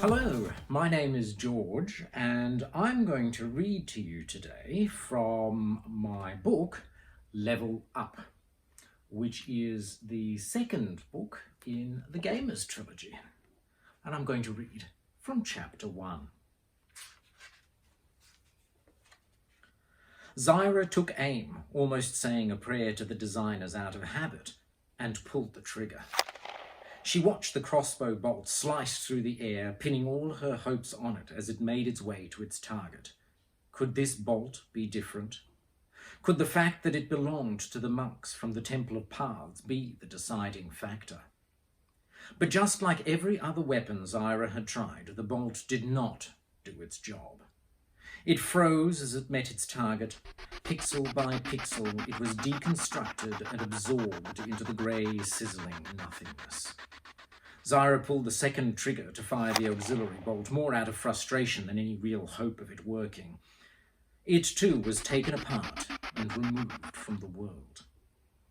Hello, my name is George and I'm going to read to you today from my book, Level Up, which is the second book in the Gamers trilogy. And I'm going to read from chapter 1. Zyra took aim, almost saying a prayer to the designers out of habit, and pulled the trigger. She watched the crossbow bolt slice through the air, pinning all her hopes on it as it made its way to its target. Could this bolt be different? Could the fact that it belonged to the monks from the Temple of Paths be the deciding factor? But just like every other weapon Zyra had tried, the bolt did not do its job. It froze as it met its target. Pixel by pixel, it was deconstructed and absorbed into the grey, sizzling nothingness. Zyra pulled the second trigger to fire the auxiliary bolt, more out of frustration than any real hope of it working. It too was taken apart and removed from the world.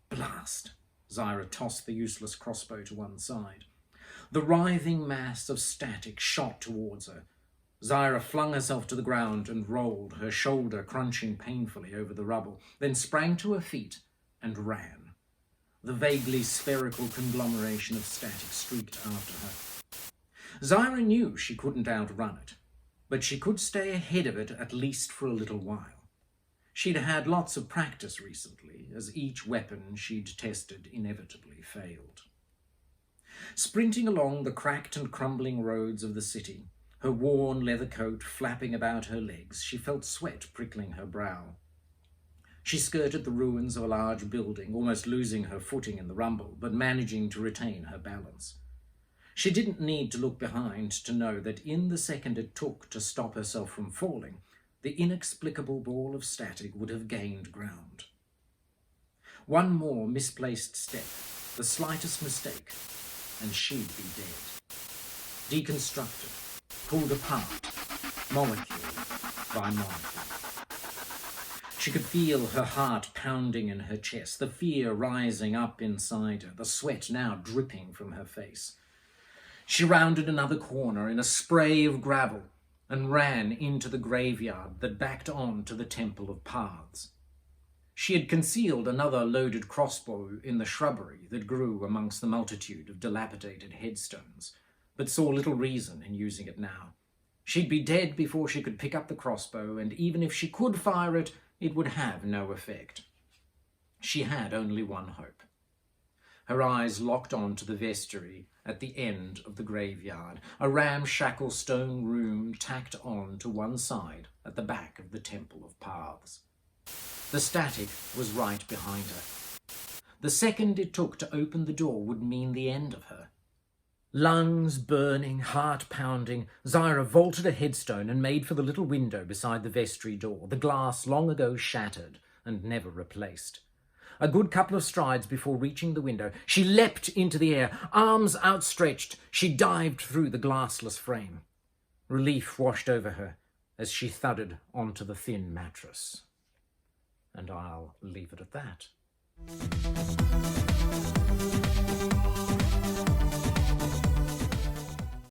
Blast! Zyra tossed the useless crossbow to one side. The writhing mass of static shot towards her. Zyra flung herself to the ground and rolled, her shoulder crunching painfully over the rubble, then sprang to her feet and ran. The vaguely spherical conglomeration of static streaked after her. Zyra knew she couldn't outrun it, but she could stay ahead of it at least for a little while. She'd had lots of practice recently, as each weapon she'd tested inevitably failed. Sprinting along the cracked and crumbling roads of the city, her worn leather coat flapping about her legs, she felt sweat prickling her brow. She skirted the ruins of a large building, almost losing her footing in the rumble, but managing to retain her balance. She didn't need to look behind to know that in the second it took to stop herself from falling, the inexplicable ball of static would have gained ground. One more misplaced step, the slightest mistake, and she'd be dead. Deconstructed, pulled apart, molecule by molecule. She could feel her heart pounding in her chest, the fear rising up inside her, the sweat now dripping from her face. She rounded another corner in a spray of gravel and ran into the graveyard that backed on to the Temple of Paths. She had concealed another loaded crossbow in the shrubbery that grew amongst the multitude of dilapidated headstones, but saw little reason in using it now. She'd be dead before she could pick up the crossbow, and even if she could fire it, it would have no effect. She had only one hope. Her eyes locked on to the vestry at the end of the graveyard, a ramshackle stone room tacked on to one side at the back of the Temple of Paths. The static was right behind her. The second it took to open the door would mean the end of her. Lungs burning, heart pounding, Zyra vaulted a headstone and made for the little window beside the vestry door, the glass long ago shattered and never replaced. A good couple of strides before reaching the window, she leapt into the air, arms outstretched. She dived through the glassless frame. Relief washed over her as she thudded onto the thin mattress. And I'll leave it at that.